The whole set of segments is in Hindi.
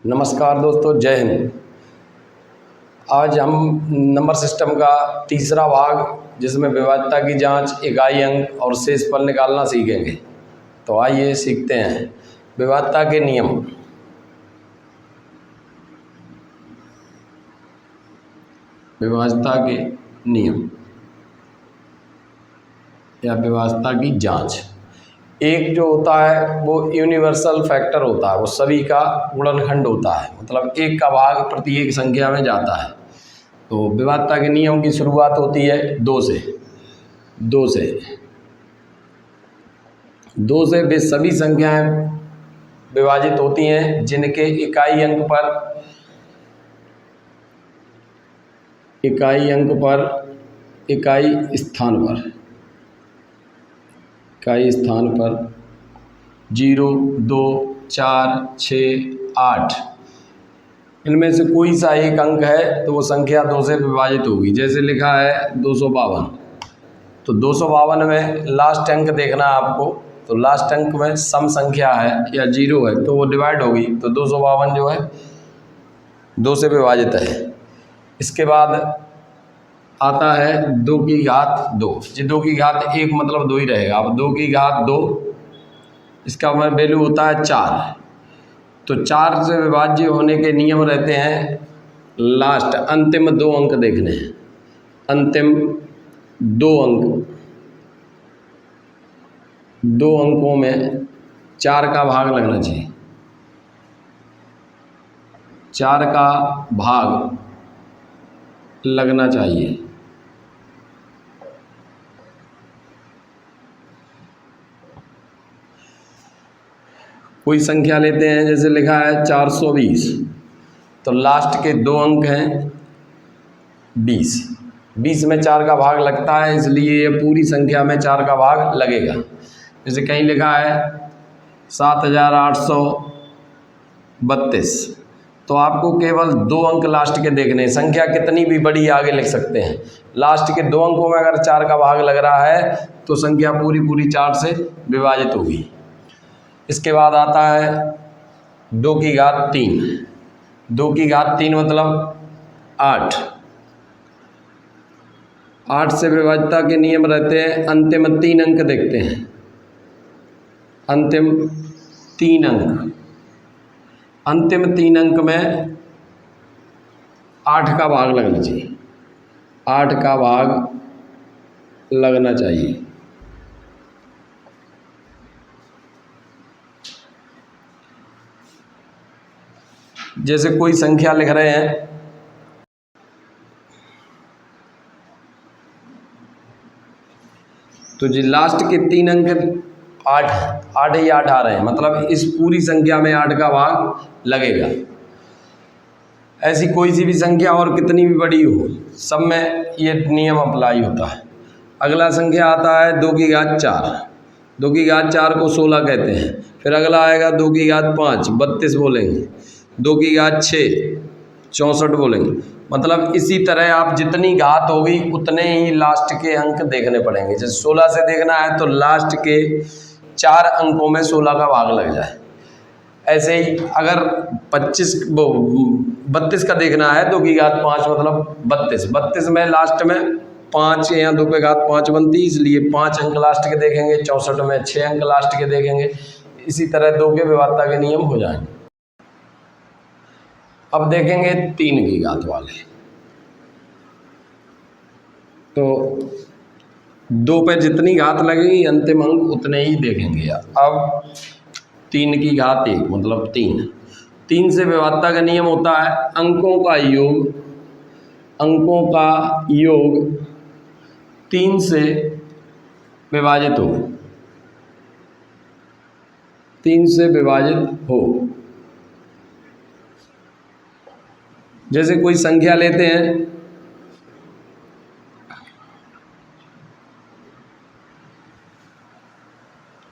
नमस्कार दोस्तों, जय हिंद। आज हम नंबर सिस्टम का तीसरा भाग जिसमें विभाज्यता की जांच, इकाई अंक और शेषफल निकालना सीखेंगे। तो आइए सीखते हैं। विभाज्यता के नियम। विभाज्यता के नियम या विभाज्यता की जांच। एक जो होता है वो यूनिवर्सल फैक्टर होता है, वो सभी का गुणनखंड होता है, मतलब एक का भाग प्रत्येक संख्या में जाता है। तो विभाज्यता के नियम की शुरुआत होती है दो से वे सभी संख्याएं विभाजित होती हैं जिनके इकाई अंक इकाई स्थान पर 0, 2, 4, 6, 8 इनमें से कोई सा एक अंक है तो वो संख्या 2 से विभाजित होगी। जैसे लिखा है 252, तो 252 में लास्ट अंक देखना है आपको। तो लास्ट अंक में सम संख्या है या 0 है तो वो डिवाइड होगी, तो 252 जो है 2 से विभाजित है। इसके बाद आता है 2 की घात 2। जी 2 की घात 1 मतलब 2 ही रहेगा। अब 2 की घात 2 इसका वैल्यू होता है 4। तो 4 से विभाज्य होने के नियम रहते हैं। लास्ट अंतिम 2 अंक देखने हैं। अंतिम 2 अंकों में 4 का भाग लगना चाहिए। 4 का भाग लगना चाहिए। कोई संख्या लेते हैं, जैसे लिखा है 420, तो लास्ट के 2 अंक हैं 20 में 4 का भाग लगता है, इसलिए ये पूरी संख्या में 4 का भाग लगेगा। जैसे कहीं लिखा है 7832, तो आपको केवल 2 अंक लास्ट के देखने हैं। संख्या कितनी भी बड़ी आगे लिख सकते हैं, लास्ट के 2 अंकों में अगर 4 का भाग लग रहा है तो संख्या पूरी 4 से विभाजित होगी। इसके बाद आता है 2 की घात 3। 2 की घात 3 मतलब 8 से विभाज्यता के नियम रहते हैं। अंतिम 3 अंक देखते हैं। अंतिम 3 अंक में 8 का भाग लगना चाहिए। 8 का भाग लगना चाहिए। जैसे कोई संख्या लिख रहे हैं, तो जी लास्ट के 3 अंक 8 ही 8 आ रहे हैं, मतलब इस पूरी संख्या में 8 का भाग लगेगा। ऐसी कोई सी भी संख्या और कितनी भी बड़ी हो, सब में ये नियम अप्लाई होता है। अगला संख्या आता है 2 की घात 4। 2 की घात 4 को 16 कहते हैं। फिर अगला आएगा 2 की घात 5, 32 बोलेंगे। 2 की घात 6, 64 बोलेंगे। मतलब इसी तरह आप जितनी घात होगी उतने ही लास्ट के अंक देखने पड़ेंगे। जैसे 16 से देखना है तो लास्ट के 4 अंकों में 16 का भाग लग जाए। ऐसे ही अगर 32 का देखना है, 2 की घात 5 मतलब 32 में लास्ट में 5 या 2 की घात 5 बनती, इसलिए 5 अंक लास्ट के देखेंगे। 64 में 6 अंक लास्ट के देखेंगे। इसी तरह 2 के विभाज्यता के नियम हो जाएंगे। अब देखेंगे 3 की घात वाले। तो 2 पे जितनी घात लगेगी अंतिम अंक उतने ही देखेंगे। अब 3 की घात 1 मतलब 3 से विभाज्यता का नियम होता है अंकों का योग 3 से विभाजित हो। जैसे कोई संख्या लेते हैं,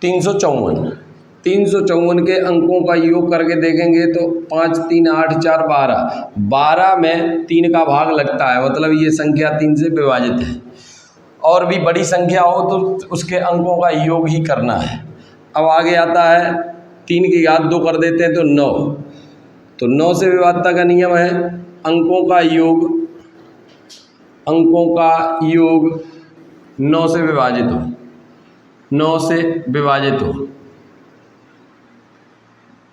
$354। 354 के अंकों का योग करके देखेंगे तो 5, 3, 8, 4, 12 में 3 का भाग लगता है, मतलब ये संख्या 3 से विभाजित है। और भी बड़ी संख्या हो तो उसके अंकों का योग ही करना है। अब आगे आता है 3 की घात 2 कर देते हैं तो 9। तो 9 से विभाज्यता का नियम है अंकों का योग 9 से विभाजित हो, 9 से विभाजित हो।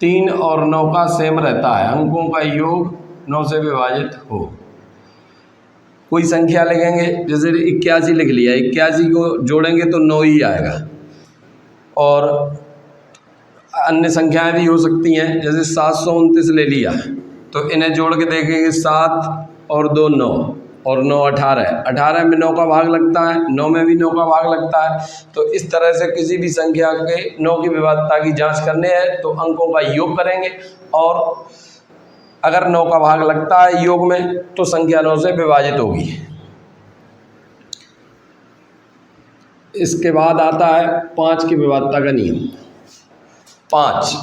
3 और 9 का सेम रहता है, अंकों का योग 9 से विभाजित हो। कोई संख्या लिखेंगे, जैसे 81 लिख लिया, 81 को जोड़ेंगे तो 9 ही आएगा। और अन्य संख्याएं भी हो सकती हैं, जैसे 729 ले लिया तो इन्हें जोड़ के देखेंगे 7 और 2 9 और 9 18, 18 में 9 का भाग लगता है, 9 में भी 9 का भाग लगता है। तो इस तरह से किसी भी संख्या के 9 की विभाज्यता की जांच करने है तो अंकों का योग करेंगे, और अगर 9 का भाग लगता है योग में तो संख्या 9 से विभाजित होगी। इसके बाद आता है 5 की विभाज्यता का नियम। 5,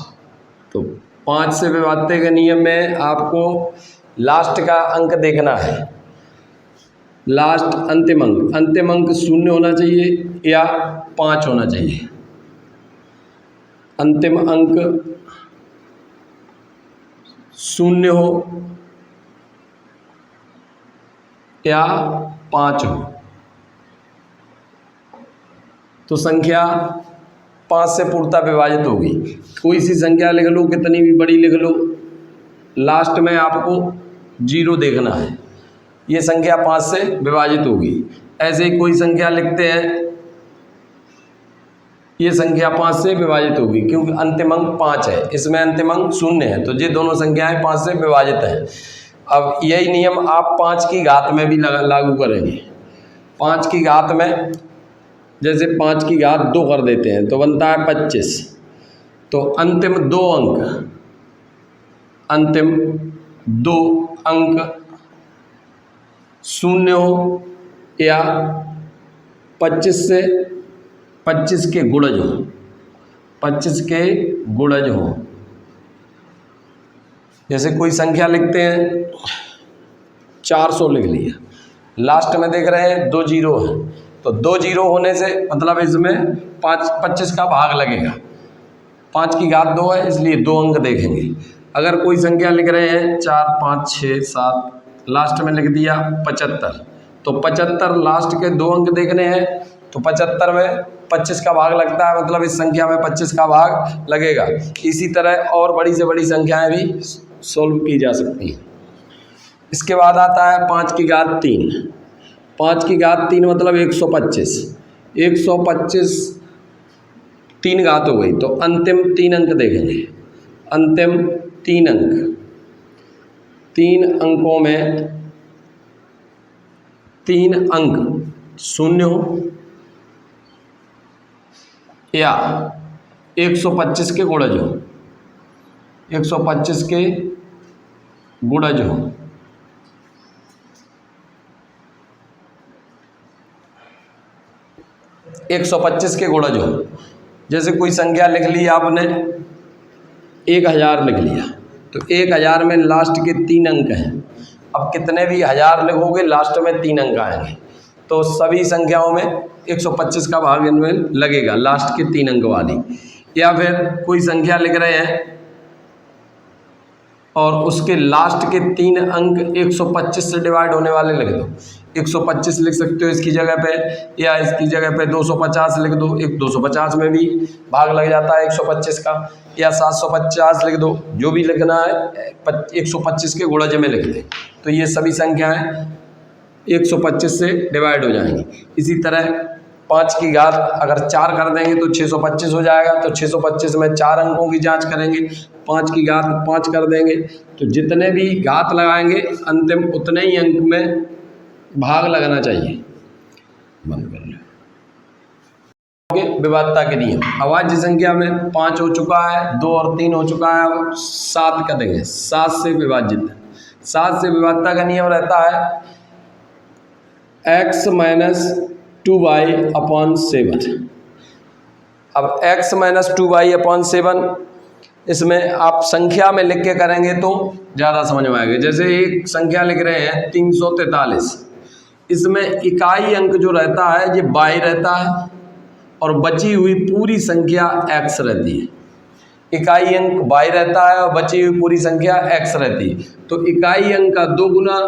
तो 5 से विभाज्यता के नियम में आपको लास्ट का अंक देखना है, लास्ट अंतिम अंक 0 होना चाहिए या 5 होना चाहिए। अंतिम अंक 0 हो या 5 हो, तो संख्या 5 से पूर्णतः विभाजित होगी। कोई सी संख्या लिख लो, कितनी भी बड़ी लिख लो, लास्ट में आपको 0 देखना है, ये संख्या 5 से विभाजित होगी। ऐसे ही कोई संख्या लिखते हैं, ये संख्या 5 से विभाजित होगी क्योंकि अंतिम अंक 5 है, इसमें अंतिम अंक 0 है, तो ये दोनों संख्याएं 5 से विभाजित हैं। अब यही नियम आप 5 की घात में भी लागू करेंगे। 5 की घात में जैसे 5 की घात 2 कर देते हैं तो बनता है 25, तो अंतिम 2 अंक 0 हो या 25 से 25 के गुणज हो, 25 के गुणज हो। जैसे कोई संख्या लिखते हैं 400 लिख लिया, लास्ट में देख रहे हैं 2 0 है, तो 2 0 होने से मतलब इसमें 25 का भाग लगेगा। 5 की घात 2 है इसलिए 2 अंक देखेंगे। अगर कोई संख्या लिख रहे हैं 4 5 6 7, लास्ट में लिख दिया 75, तो 75 लास्ट के 2 अंक देखने हैं, तो 75 में 25 का भाग लगता है, मतलब इस संख्या में 25 का भाग लगेगा। इसी तरह और बड़ी से बड़ी संख्याएं भी सोल्व की जा सकती हैं। इसके बाद आता है 5 की घात 3। 5 की घात 3 मतलब 125। 125 3 घात हो गई, तो अंतिम 3 अंक देखेंगे। अंतिम 3 अंक, 3 अंकों में 3 अंक 0 हो या 125 के गुणज हो, 125 के गुणज हो। एक 125 के गुणज हो। जैसे कोई संख्या लिख ली आपने 1000 लिख लिया, तो 1000 में लास्ट के 3 अंक हैं। अब कितने भी 1000 लिखोगे लास्ट में 3 अंक आएंगे, तो सभी संख्याओं में 125 का भाग इनमें लगेगा, लास्ट के 3 अंक वाली। या फिर कोई संख्या लिख रहे हैं और उसके लास्ट के 3 अंक 125 से डिवाइड होने वाले लिख दो। 125 लिख सकते हो इसकी जगह पे, या इसकी जगह पे 250 लिख दो। 250 में भी भाग लग जाता है 125 का, या 750 लिख दो। जो भी लिखना है 125 के गुणज में लिख दें, तो ये सभी संख्याएं 125 से डिवाइड हो जाएंगी। इसी तरह 5 की घात अगर 4 कर देंगे तो 625 हो जाएगा, तो 625 में 4 अंकों की जांच करेंगे। 5 की घात 5 कर देंगे, तो जितने भी घात लगाएंगे अंतिम उतने ही अंक में भाग लगाना चाहिए। बंद कर लो। विभाज्यता के नियम। अभाज्य संख्या में 5 हो चुका है, 2 और 3 हो चुका है, अब 7 कर देंगे। 7 से विभाजित है। 7 से विभाज्यता का नियम रहता है x - 2y/7। अब x - 2y/7 इसमें आप संख्या में लिख के करेंगे तो ज़्यादा समझ में आएगा। जैसे एक संख्या लिख रहे हैं 343, इसमें इकाई अंक जो रहता है ये y रहता है और बची हुई पूरी संख्या x रहती है। इकाई अंक y रहता है और बची हुई पूरी संख्या x रहती है। तो इकाई अंक का 2 गुना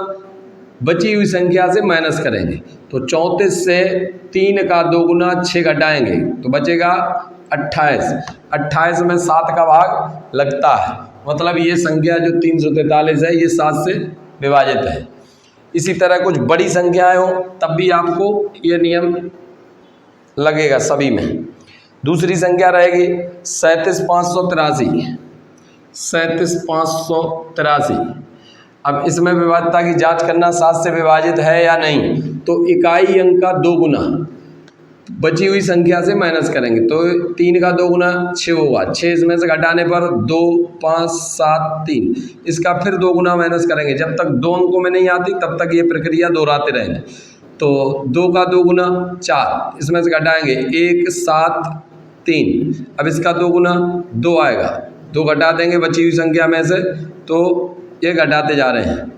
बची हुई संख्या से माइनस करेंगे। तो 34 से 3 का 2 गुना 6 घटाएंगे तो बचेगा 28। 28 में 7 का भाग लगता है, मतलब ये संख्या जो 343 है ये 7 से विभाजित है। इसी तरह कुछ बड़ी संख्याएं हो तब भी आपको ये नियम लगेगा सभी में। दूसरी संख्या रहेगी 37,583। 37,583। अब इसमें विभाज्यता की जांच करना 7 से विभाजित है या नहीं, तो इकाई अंक का 2 गुना बची हुई संख्या से माइनस करेंगे। तो 3 का 2 गुना 6 होगा, 6 इसमें से घटाने पर 2, 5, 7, 3, इसका फिर 2 गुना माइनस करेंगे। जब तक 2 अंकों में नहीं आती तब तक ये प्रक्रिया दोहराते रहेंगे। तो 2 का 2 गुना 4, इसमें से घटाएंगे 1, 7, 3, अब इसका 2 गुना 2 आएगा, 2 घटा देंगे बची हुई संख्या में से, तो ये घटाते जा रहे हैं।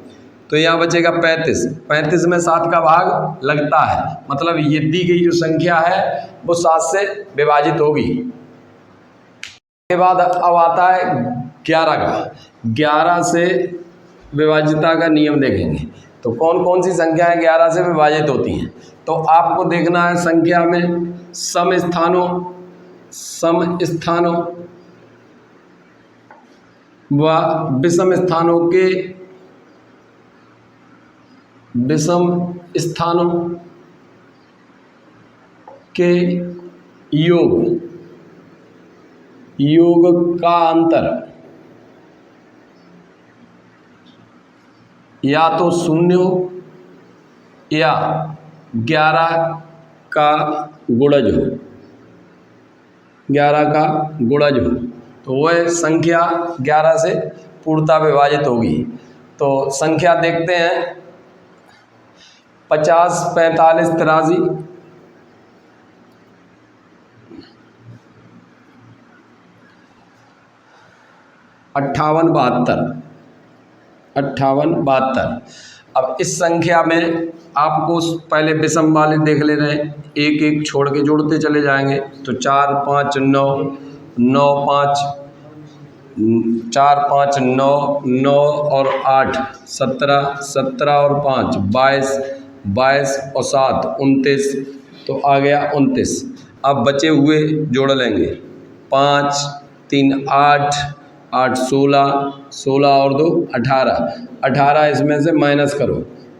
तो यहाँ बचेगा 35। 35 में 7 का भाग लगता है, मतलब ये दी गई जो संख्या है वो 7 से विभाजित होगी। के बाद अब आता है 11 का। 11 से विभाज्यता का नियम देखेंगे। तो कौन कौन सी संख्याएं 11 से विभाजित होती हैं। तो आपको देखना है संख्या में सम स्थानों व विषम स्थानों के योग का अंतर या तो 0 या 11 का गुणज हो। 11 का गुणज हो तो वह संख्या 11 से पूर्णतः विभाजित होगी। तो संख्या देखते हैं 50, 45, 83, 58, 72। अब इस संख्या में आपको पहले विषम वाले देख ले रहे हैं, एक एक छोड़ के जोड़ते चले जाएंगे। तो 4, 5, 9, 9, 5, 4, 5, 9, 9 और 8, 17, 17 और 5, 22, 22 और 7, 29। तो आ गया 29। अब बचे हुए जोड़ लेंगे, 5, 3, 8, 8, 16, 16 और 2, 18, 18 इसमें से माइनस करो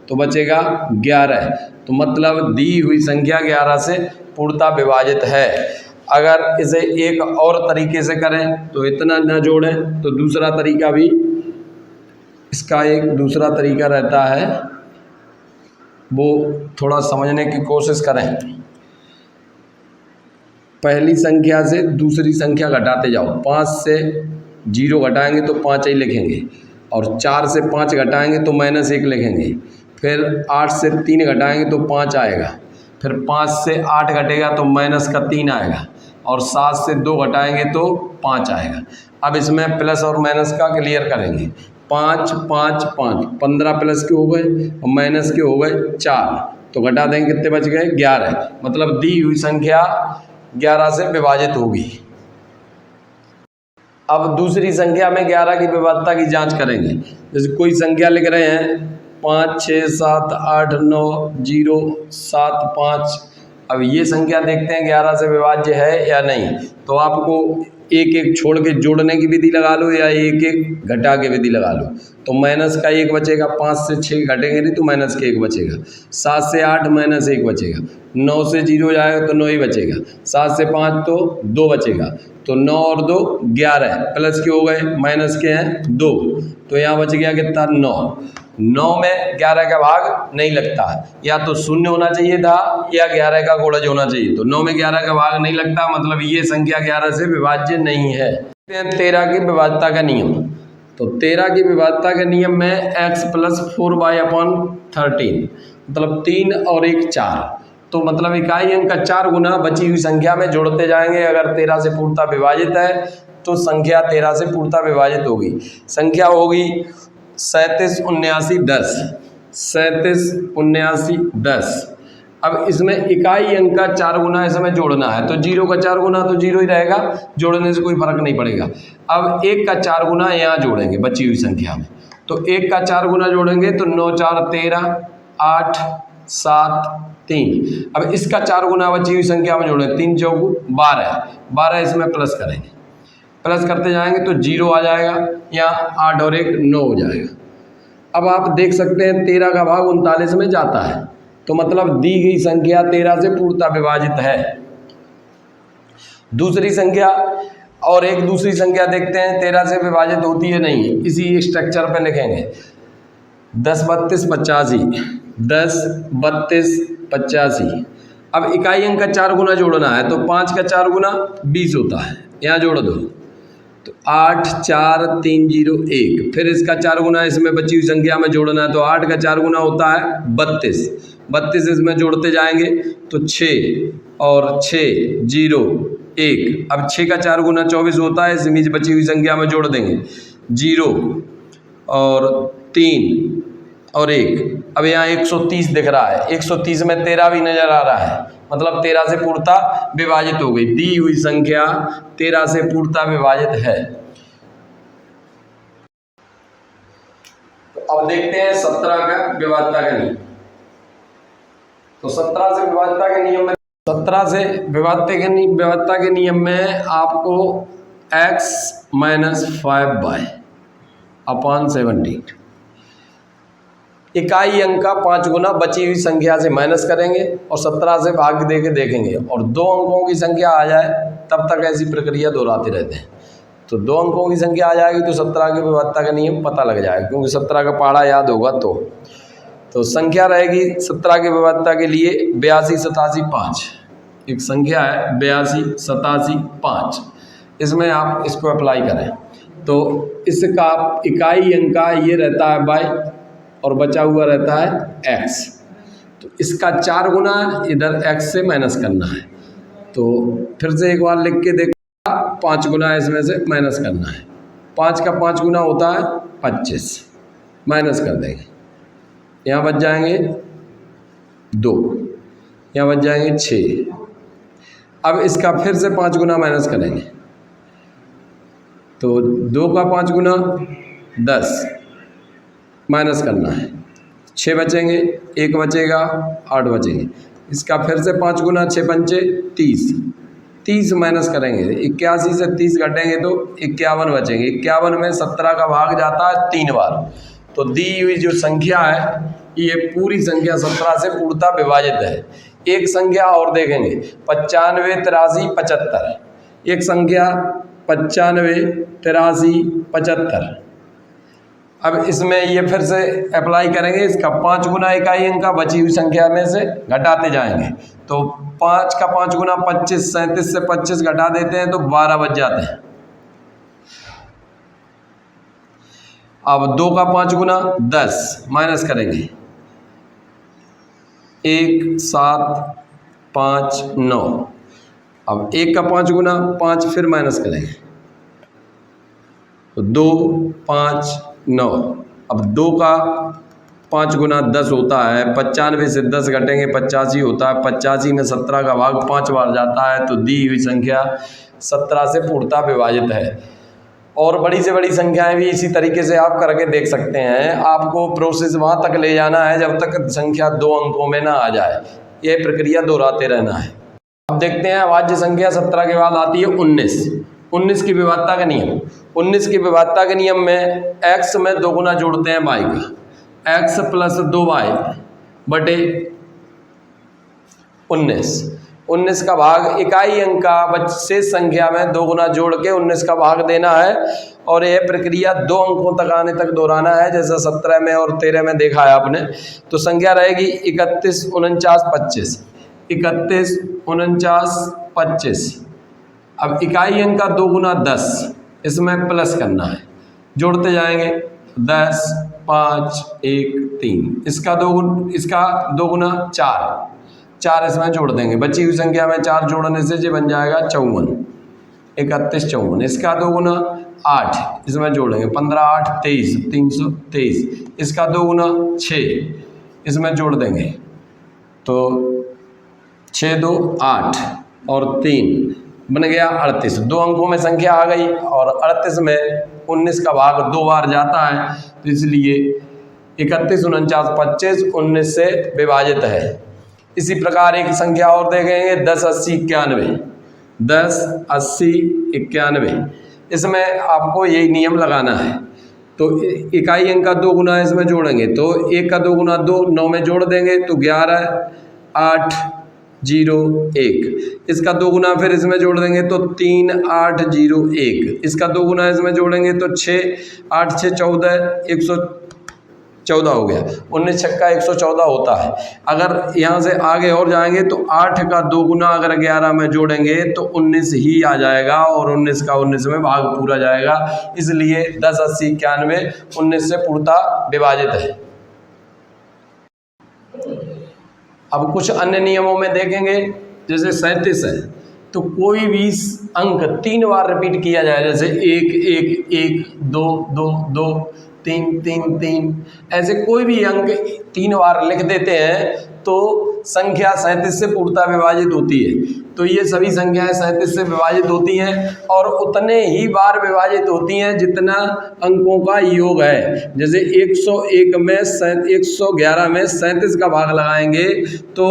तो बचेगा 11। तो मतलब दी हुई संख्या 11 से पूर्णतः विभाजित है। अगर इसे एक और तरीके से करें तो इतना न जोड़ें, तो दूसरा तरीका भी, इसका एक दूसरा तरीका रहता है, वो थोड़ा समझने की कोशिश करें। पहली संख्या से दूसरी संख्या घटाते जाओ। 5 से 0 घटाएंगे तो 5 ही लिखेंगे, और 4 से 5 घटाएंगे तो -1 लिखेंगे। फिर 8 से 3 घटाएंगे तो 5 आएगा। फिर 5 से 8 घटेगा तो -3 आएगा, और 7 से 2 घटाएंगे तो 5 आएगा। अब इसमें प्लस और माइनस का क्लियर करेंगे। 5, 5, 5, 15 प्लस के हो गए और माइनस के हो गए 4, तो घटा देंगे, कितने बच गए? 11। मतलब दी हुई संख्या 11 से विभाजित होगी। अब दूसरी संख्या में 11 की विभाज्यता की जांच करेंगे। जैसे कोई संख्या लिख रहे हैं 5, 6, 7, 8, 9, 0, 7, 5। अब ये संख्या देखते हैं 11 से विभाज्य है या नहीं। तो आपको एक एक छोड़ के जोड़ने की विधि लगा लो या एक एक घटा के विधि लगा लो। तो माइनस का 1 बचेगा, 5 से 6 घटेंगे नहीं तो माइनस के 1 बचेगा, 7 से 8 -1 बचेगा, 9 से 0 जाएगा तो 9 ही बचेगा, 7 से 5 तो 2 बचेगा। तो 9 और 2 11, प्लस के हो गए, माइनस के हैं 2, तो यहाँ बच गया कितना? 9। 9 में 11 का भाग नहीं लगता, या तो 0 होना चाहिए था या 11 का गुणज होना चाहिए। तो 9 में 11 का भाग नहीं लगता, मतलब ये संख्या 11 से विभाज्य नहीं है। 13 की विभाज्यता का नियम। तो 13 की विभाज्यता के नियम में x + 4y/13, मतलब 3 और 1 4। तो मतलब इकाई अंक का 4 गुना बची हुई संख्या में जोड़ते जाएंगे। अगर 13 से पूर्णतः विभाजित है तो संख्या 13 से पूर्णतः विभाजित होगी। संख्या होगी 37, 79, 10। 37, 79, 10। अब इसमें इकाई अंक का 4 गुना इसमें जोड़ना है, तो 0 का 4 गुना तो 0 ही रहेगा, जोड़ने से कोई फर्क नहीं पड़ेगा। अब 1 का 4 गुना यहाँ जोड़ेंगे बची हुई संख्या में, तो 1 का 4 गुना जोड़ेंगे तो 9 4 13, 8 7 3। अब इसका 4 गुना बची हुई संख्या में जोड़ेंगे, 3 चौकू 12, 12 इसमें प्लस करेंगे, प्लस करते जाएंगे तो 0 आ जाएगा, यहाँ 8 और 1 9 हो जाएगा। अब आप देख सकते हैं 13 का भाग 39 में जाता है, तो मतलब दी गई संख्या 13 से पूर्णतः विभाजित है। दूसरी संख्या और एक दूसरी संख्या देखते हैं 13 से विभाजित होती है नहीं, इसी स्ट्रक्चर पे लिखेंगे 10 32 85, 10 32 85। अब इकाई अंक का 4 गुना जोड़ना है, तो 5 का 4 गुना 20 होता है, यहाँ जोड़ दो तो 8 4 3 0 1। फिर इसका 4 गुना इसमें बची हुई संख्या में जोड़ना है, तो 8 का 4 गुना होता है 32, 32 इसमें जोड़ते जाएंगे तो 6 और 6 0 1। अब 6 का 4 गुना 24 होता है, इसमें बची हुई संख्या में जोड़ देंगे 0 और 3 और 1। अब यहाँ 130 दिख रहा है, 130 में 13 भी नजर आ रहा है, मतलब 13 से पूर्णतः विभाजित हो गई, दी हुई संख्या 13 से पूर्णतः विभाजित है। तो अब देखते हैं 17 का विभाज्यता का नियम। तो 17 से विभाज्यता के नियम में 17 से विभाज्यता के नियम में आपको x - 5/17 इकाई अंक का 5 गुना बची हुई संख्या से माइनस करेंगे और 17 से भाग दे के देखेंगे, और 2 अंकों की संख्या आ जाए तब तक ऐसी प्रक्रिया दोहराते रहते हैं। तो 2 अंकों की संख्या आ जाएगी तो 17 की विभाज्यता का नियम पता लग जाएगा, क्योंकि 17 का पहाड़ा याद होगा। तो संख्या रहेगी 17 की विभाज्यता के लिए 82 87 5। एक संख्या है 82 87 5, इसमें आप इसको अप्लाई करें तो इसका इकाई अंक का ये रहता है y और बचा हुआ रहता है x। तो इसका 4 गुना इधर x से माइनस करना है, तो फिर से एक बार लिख के देखा, 5 गुना इसमें से माइनस करना है। 5 का 5 गुना होता है 25, माइनस कर देंगे, यहाँ बच जाएंगे 2, यहाँ बच जाएंगे 6। अब इसका फिर से 5 गुना माइनस करेंगे, तो 2 का 5 गुना 10, माइनस करना है, 6 बचेंगे, 1 बचेगा, 8 बचेंगे। इसका फिर से 5 गुना 6 पंचे 30, 30 माइनस करेंगे, 81 से 30 घटेंगे तो 51 बचेंगे। 51 में 17 का भाग जाता है 3 बार। तो दी हुई जो संख्या है ये पूरी संख्या 17 से पूर्णतः विभाजित है। एक संख्या और देखेंगे 95 83 75, एक संख्या 95 83 75। अब इसमें ये फिर से अप्लाई करेंगे, इसका 5 गुना इकाई अंक का बची हुई संख्या में से घटाते जाएंगे, तो 5 का 5 गुना 25, 37 से 25 घटा देते हैं तो 12 बच जाते हैं। अब 2 का 5 गुना 10, माइनस करेंगे, 1 7 5 9। अब 1 का 5 गुना 5, फिर माइनस करेंगे तो 2 5 9। अब 2 का 5 गुना 10 होता है, 95 से 10 घटेंगे 85 होता है, 85 में 17 का भाग 5 बार जाता है, तो दी हुई संख्या 17 से पूर्णतः विभाजित है। और बड़ी से बड़ी संख्याएं भी इसी तरीके से आप करके देख सकते हैं। आपको प्रोसेस वहाँ तक ले जाना है जब तक संख्या 2 अंकों में ना आ जाए, ये प्रक्रिया दोहराते रहना है। अब देखते हैं अभाज्य संख्या 17 के बाद आती है 19। 19 की विभाज्यता का नियम। 19 की विभाज्यता के नियम में x में 2 गुना जोड़ते हैं y का, x प्लस 2y बटे 19। 19 का भाग इकाई अंक का शेष संख्या में 2 गुना जोड़ के 19 का भाग देना है, और यह प्रक्रिया 2 अंकों तक आने तक दोहराना है, जैसा 17 में और 13 में देखा है आपने। तो संख्या रहेगी 31 49 25, 31 49 25। अब इकाई अंक का 2 गुना 10, इसमें प्लस करना है, जोड़ते जाएंगे 10 5 1 3। इसका 2 गुना 4 इसमें जोड़ देंगे, बची हुई संख्या में 4 जोड़ने से ये बन जाएगा 54, 31 54। इसका 2 गुना 8, इसमें जोड़ेंगे 15 8 23 323। इसका 2 गुना 6, इसमें जोड़ देंगे तो 6 2 8 और 3 बन गया 38। 2 अंकों में संख्या आ गई और 38 में 19 का भाग 2 बार जाता है, तो इसलिए 31 49 25 19 से विभाजित है। इसी प्रकार एक संख्या और देखेंगे 10 80 91। 10 80 91, इसमें आपको यही नियम लगाना है। तो इकाई अंक का 2 गुना इसमें जोड़ेंगे तो 1 का 2 गुना 2, 9 में जोड़ देंगे तो 11 8 0 1। इसका 2 गुना फिर इसमें जोड़ देंगे तो 3 8 0 1। इसका 2 गुना इसमें जोड़ेंगे तो 6 8 6 14 114 हो गया। 19 छक्का 114 होता है। अगर यहाँ से आगे और जाएंगे तो 8 का 2 गुना अगर 11 में जोड़ेंगे तो 19 ही आ जाएगा और 19 का 19 में भाग पूरा जाएगा। इसलिए 10 80 91 19 से पूर्णतः विभाजित है। अब कुछ अन्य नियमों में देखेंगे, जैसे 37 है तो कोई भी अंक 3 बार रिपीट किया जाए, जैसे 1 1 1 2 2 2 3 3 3, ऐसे कोई भी अंक 3 बार लिख देते हैं तो संख्या 37 से पूर्णतः विभाजित होती है। तो ये सभी संख्याएं 37 से विभाजित होती हैं और उतने ही बार विभाजित होती हैं जितना अंकों का योग है। जैसे 101 में 111 में 37 का भाग लगाएंगे तो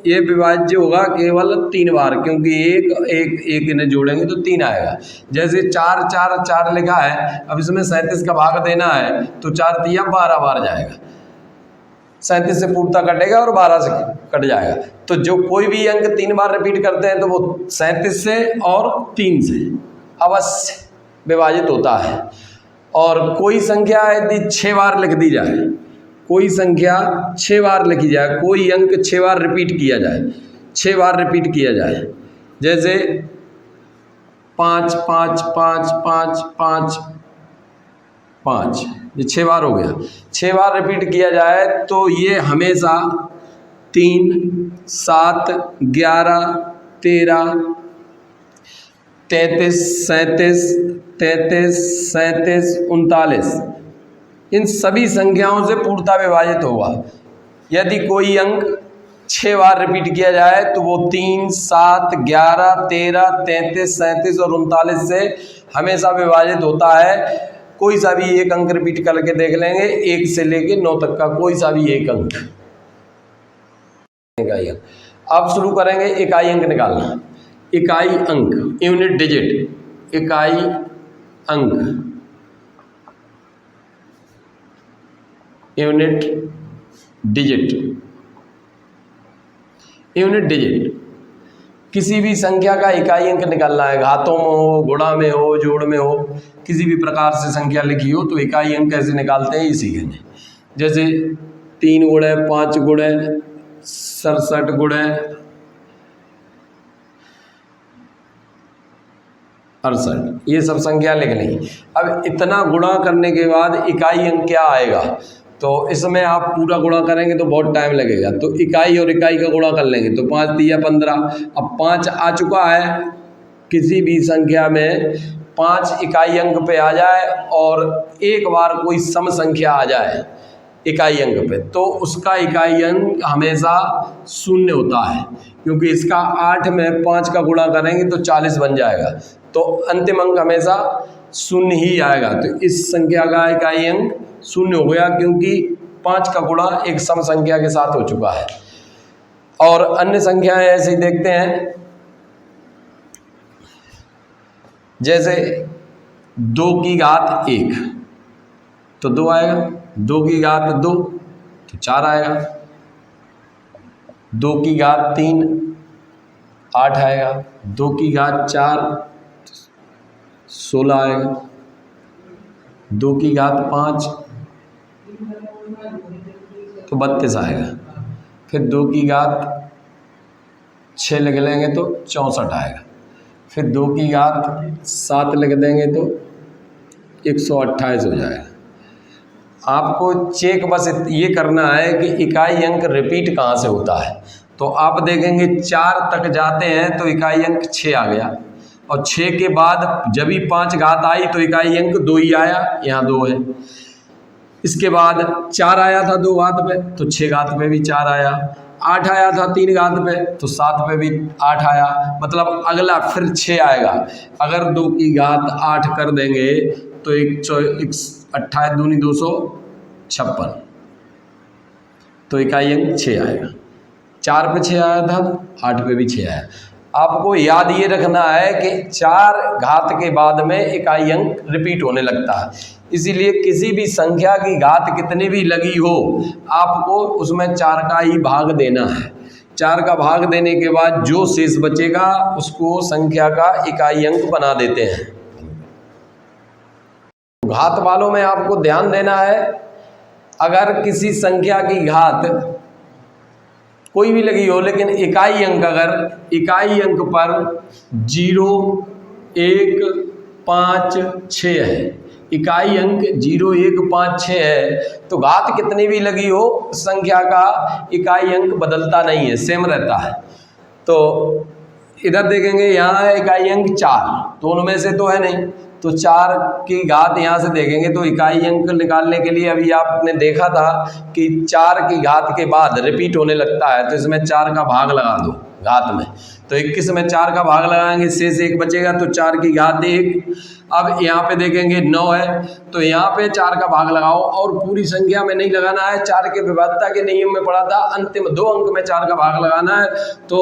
ये विभाज्य होगा केवल 3 बार, क्योंकि 1 1 1 इन्हें जोड़ेंगे तो 3 आएगा। जैसे 4 4 4 लिखा है, अब इसमें 37 का भाग देना है तो 4 तिया 12 बार जाएगा। 37 से पूर्णतः कटेगा और 12 से कट जाएगा। तो जो कोई भी अंक 3 बार रिपीट करते हैं तो वो 37 से और 3 से अवश्य विभाजित होता है। और कोई संख्या यदि 6 बार लिख दी जाए, कोई संख्या 6 बार लिखी जाए, कोई अंक 6 बार रिपीट किया जाए, 6 बार रिपीट किया जाए, जैसे 5 5 5 5 5 5, ये 6 बार हो गया। 6 बार रिपीट किया जाए तो ये हमेशा 3 7 11 13 33 37 33 37 39 इन सभी संख्याओं से पूर्णतः विभाजित होगा। यदि कोई अंक 6 बार रिपीट किया जाए तो वो 3 7 11 13 33 37 और 39 से हमेशा विभाजित होता है। कोई सा भी एक अंक रिपीट करके देख लेंगे, 1 से लेके 9 तक का कोई सा भी एक अंक। अब शुरू करेंगे इकाई अंक निकालना। इकाई अंक, यूनिट डिजिट, इकाई अंक, यूनिट डिजिट। यूनिट डिजिट किसी भी संख्या का इकाई अंक निकालना है, घातों में हो, गुणा में हो, जोड़ में हो, किसी भी प्रकार से संख्या लिखी हो तो इकाई अंक कैसे निकालते हैं ये सीखेंगे। जैसे 3 गुणे 5 गुणे 67 गुणे 68, ये सब संख्या लिख लेंगे। अब इतना गुणा करने के बाद इकाई अंक क्या आएगा, तो इसमें आप पूरा गुणा करेंगे तो बहुत टाइम लगेगा। तो इकाई और इकाई का गुणा कर लेंगे तो 5 तिया 15। अब 5 आ चुका है, किसी भी संख्या में 5 इकाई अंक पे आ जाए और एक बार कोई सम संख्या आ जाए इकाई अंक पे तो उसका इकाई अंक हमेशा 0 होता है, क्योंकि इसका 8 में 5 का गुणा करेंगे तो 40 बन जाएगा, तो अंतिम अंक हमेशा 0 ही आएगा। तो इस संख्या का इकाई अंक 0 हो गया, क्योंकि 5 का गुणा एक सम संख्या के साथ हो चुका है। और अन्य संख्याएं ऐसे ही देखते हैं, जैसे 2 की घात 1 तो 2 आएगा, 2 की घात 2 तो 4 आएगा, 2 की घात 3 8 आएगा, 2 की घात 4 16 आएगा, 2 की घात 5 तो 32 आएगा, फिर 2 की घात 6 लिख लेंगे तो 64 आएगा, फिर 2 की घात 7 लिख देंगे तो 128 हो जाएगा। आपको चेक बस ये करना है कि इकाई अंक रिपीट कहाँ से होता है। तो आप देखेंगे 4 तक जाते हैं तो इकाई अंक 6 आ गया, और 6 के बाद जब भी 5 घात आई तो इकाई अंक 2 ही आया, यहाँ 2 है। इसके बाद 4 आया था 2 घात पे तो 6 घात पे भी 4 आया, 8 आया था 3 घात पे, तो 7 पे भी 8 आया, मतलब अगला फिर 6 आएगा। अगर 2 की घात 8 कर देंगे तो 28 दूनी 256, तो इकाई अंक 6 आएगा। 4 पे 6 आया था, 8 पे भी 6 आया। आपको याद ये रखना है कि 4 घात के बाद में इकाई अंक रिपीट होने लगता है, इसीलिए किसी भी संख्या की घात कितनी भी लगी हो आपको उसमें 4 का ही भाग देना है। 4 का भाग देने के बाद जो शेष बचेगा उसको संख्या का इकाई अंक बना देते हैं। घात वालों में आपको ध्यान देना है, अगर किसी संख्या की घात कोई भी लगी हो लेकिन इकाई अंक अगर इकाई अंक पर 0, 1, 5, 6 है, इकाई अंक 0, 1, 5, 6 है, तो घात कितनी भी लगी हो संख्या का इकाई अंक बदलता नहीं है, सेम रहता है। तो इधर देखेंगे यहाँ है इकाई अंक 4, तो उनमें से तो है नहीं, तो 4 की घात यहाँ से देखेंगे तो इकाई अंक निकालने के लिए अभी आपने देखा था कि 4 की घात के बाद रिपीट होने लगता है, तो इसमें 4 का भाग लगा दो घात में, तो 21 में 4 का भाग लगाएंगे, शेष 1 बचेगा, तो 4 की घात 1। अब यहाँ पे देखेंगे 9 है, तो यहाँ पे 4 का भाग लगाओ और पूरी संख्या में नहीं लगाना है, 4 के विभाज्यता के नियम में पढ़ा था अंतिम 2 अंक में 4 का भाग लगाना है, तो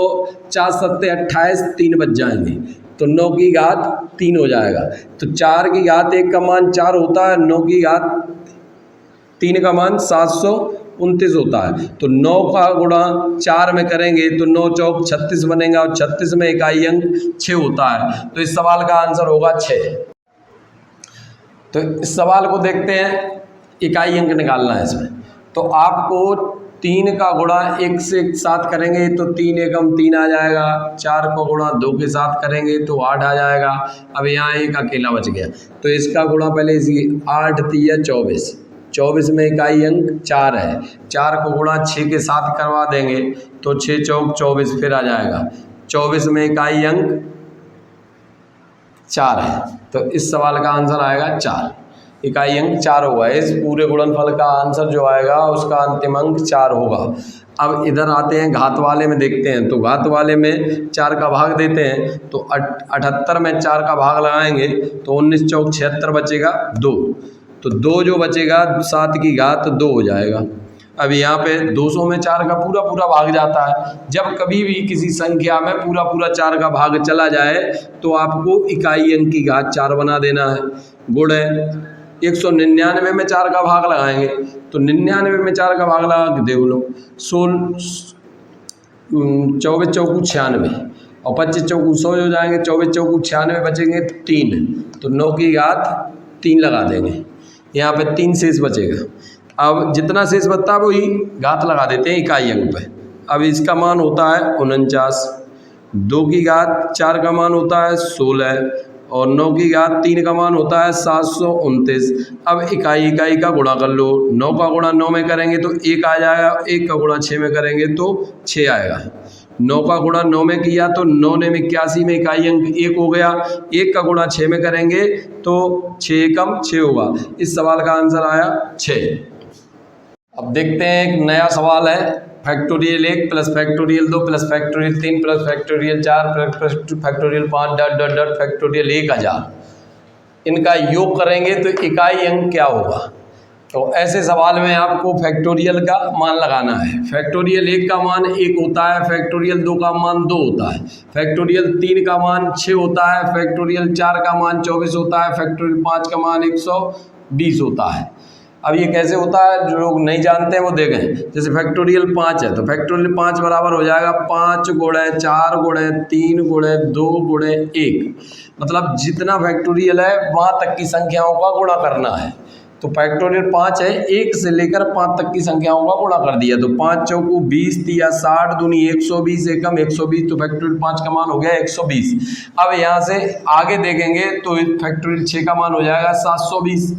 4 सत्ते 28, 3 बच जाएंगे, तो 9 की घात 3 हो जाएगा। तो 4 की घात 1 का मान 4 होता है, 9 की घात 3 का मान 729 होता है, तो 9 का गुणा 4 में करेंगे तो 9 चौक 36 बनेगा, और 36 में इकाई अंक 6 होता है, तो इस सवाल का आंसर होगा 6। तो इस सवाल को देखते हैं, इकाई अंक निकालना है इसमें, तो आपको 3 का गुणा 1 से 7 करेंगे तो 3 एकम 3 आ जाएगा, 4 को गुणा 2 के साथ करेंगे तो 8 आ जाएगा। अब यहाँ एक अकेला बच गया, तो इसका गुणा पहले इसी 8 3 24, 24 में इकाई अंक 4 है, 4 को गुणा 6 के साथ करवा देंगे तो 6 चौक 24 फिर आ जाएगा, 24 में इकाई अंक 4 है, तो इस सवाल का आंसर आएगा 4, इकाई अंक 4 होगा। इस पूरे गुणनफल का आंसर जो आएगा उसका अंतिम अंक 4 होगा। अब इधर आते हैं घात वाले में देखते हैं, तो घात वाले में 4 का भाग देते हैं, तो 78 में 4 का भाग लगाएंगे तो 19 चौक 76 बचेगा 2, तो 2 जो बचेगा 7 की घात 2 हो जाएगा। अब यहाँ पे 200 में 4 का पूरा भाग जाता है, जब कभी भी किसी संख्या में पूरा 4 का भाग चला जाए तो आपको इकाई अंक की घात 4 बना देना है। गुण है 199 में 4 का भाग लगाएंगे, तो 99 में 4 का भाग लगा के देख लो, 24 चौकू 96 और 25 चौकू 100 हो जाएंगे, 24 चौकू 96 बचेंगे 3, तो 9 की घात 3 लगा देंगे, यहाँ पे 3 शेष बचेगा। अब जितना शेष बचता है वही घात लगा देते हैं इकाई अंक पे। अब इसका मान होता है 49, 2 की घात 4 का मान होता है 16 और 9 की घात 3 का मान होता है 729। अब इकाई का गुणा कर लो, 9 का गुणा 9 में करेंगे तो 1 आ जाएगा, 1 का गुणा 6 में करेंगे तो 6 आएगा। 9 का गुणा 9 में किया तो 9 ने 81 में इकाई अंक 1 हो गया, 1 का गुणा 6 में करेंगे तो 6 एकम 6 होगा। इस सवाल का आंसर आया 6। अब देखते हैं एक नया सवाल है, factorial 1 plus factorial 2 plus factorial 3 plus factorial 4 plus factorial 5 dot dot dot factorial 1000, इनका योग करेंगे तो इकाई अंक क्या होगा। तो ऐसे सवाल में आपको फैक्टोरियल का मान लगाना है। फैक्टोरियल 1 का मान 1 होता है, फैक्टोरियल 2 का मान 2 होता है, फैक्टोरियल 3 का मान 6 होता है, फैक्टोरियल 4 का मान 24 होता है, फैक्टोरियल 5 का मान 120 होता है। अब ये कैसे होता है, जो लोग नहीं जानते हैं वो देखें। जैसे फैक्टोरियल 5 है तो फैक्टोरियल 5 बराबर हो जाएगा 5 गुणे 4 गुणे 3 गुणे 2 गुणे 1, मतलब जितना फैक्टोरियल है वहाँ तक की संख्याओं का गुणा करना है। तो फैक्टोरियल 5 है, 1 से लेकर 5 तक की संख्याओं का गुणा कर दिया, तो 5 चौकू 20 या 60 दूनी 120 एकम 120, तो फैक्टोरियल 5 का मान हो गया 120। अब यहाँ से आगे देखेंगे तो फैक्टोरियल 6 का मान हो जाएगा 720।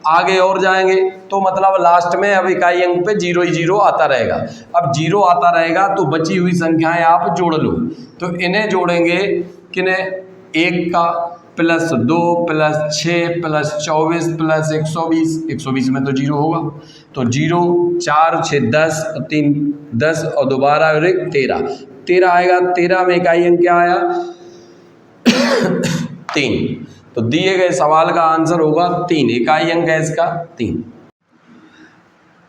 आगे और जाएंगे तो मतलब लास्ट में अब इकाई अंक पे 0 ही 0 आता रहेगा। अब 0 आता रहेगा तो बची हुई संख्याएं आप जोड़ लो, तो इन्हें जोड़ेंगे किन्हें, 1 का प्लस 2 प्लस 6 प्लस 24 प्लस 120, 120 में तो 0 होगा, तो 0 4 6 10 और 3 10 और दोबारा 13 13 आएगा। 13 में इकाई अंक क्या आया 3। तो दिए गए सवाल का आंसर होगा 3, इकाई अंक है इसका 3।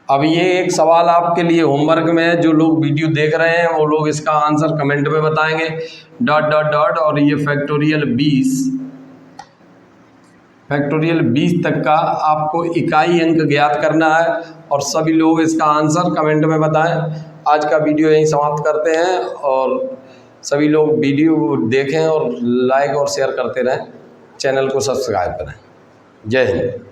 अब ये एक सवाल आपके लिए होमवर्क में है, जो लोग वीडियो देख रहे हैं वो लोग इसका आंसर कमेंट में बताएंगे। ... और ये फैक्टोरियल 20 तक का आपको इकाई अंक ज्ञात करना है, और सभी लोग इसका आंसर कमेंट में बताएं। आज का वीडियो यहीं समाप्त करते हैं, और सभी लोग वीडियो देखें और लाइक और शेयर करते रहें, चैनल को सब्सक्राइब करें। जय हिंद।